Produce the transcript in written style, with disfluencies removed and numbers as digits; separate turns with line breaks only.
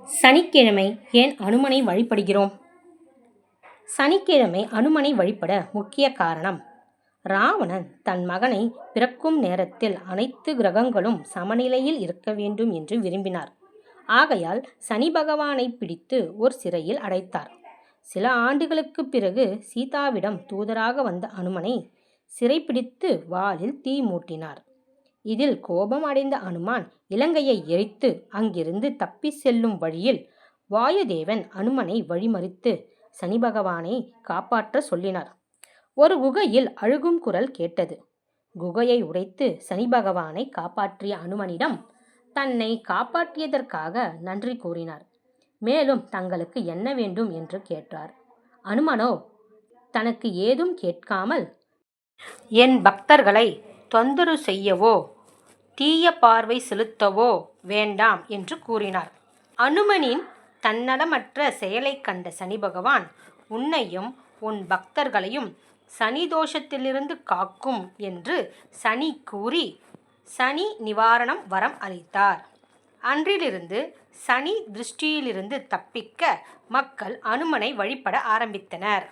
சனிக்கிழமை ஏன் அனுமனை வழிபடுகிறோம்? சனிக்கிழமை அனுமனை வழிபட முக்கிய காரணம், ராவணன் தன் மகனை பிறக்கும் நேரத்தில் அனைத்து கிரகங்களும் சமநிலையில் இருக்க வேண்டும் என்று விரும்பினார். ஆகையால் சனி பகவானை பிடித்து ஒரு சிறையில் அடைத்தார். சில ஆண்டுகளுக்கு பிறகு சீதாவிடம் தூதராக வந்த அனுமனை சிறைப்பிடித்து வாளில் தீ மூட்டினார். இதில் கோபம் அடைந்த அனுமான் இலங்கையை எரித்து அங்கிருந்து தப்பி செல்லும் வழியில் வாயுதேவன் அனுமனை வழிமறித்து சனி பகவானை காப்பாற்ற சொல்லினார். ஒரு குகையில் அழுகும் குரல் கேட்டது. குகையை உடைத்து சனி பகவானை காப்பாற்றிய அனுமனிடம் தன்னை காப்பாற்றியதற்காக நன்றி கூறினார். மேலும் தங்களுக்கு என்ன வேண்டும் என்று கேட்டார். அனுமனோ தனக்கு ஏதும் கேட்காமல், என் பக்தர்களை தொந்தரவு செய்யவோ தீய பார்வை செலுத்தவோ வேண்டாம் என்று கூறினார். அனுமனின் தன்னலமற்ற செயலை கண்ட சனி பகவான் உன்னையும் உன் பக்தர்களையும் சனி தோஷத்திலிருந்து காக்கும் என்று சனி கூறி சனி நிவாரணம் வரம் அளித்தார். அன்றிலிருந்து சனி திருஷ்டியிலிருந்து தப்பிக்க மக்கள் அனுமனை வழிபட ஆரம்பித்தனர்.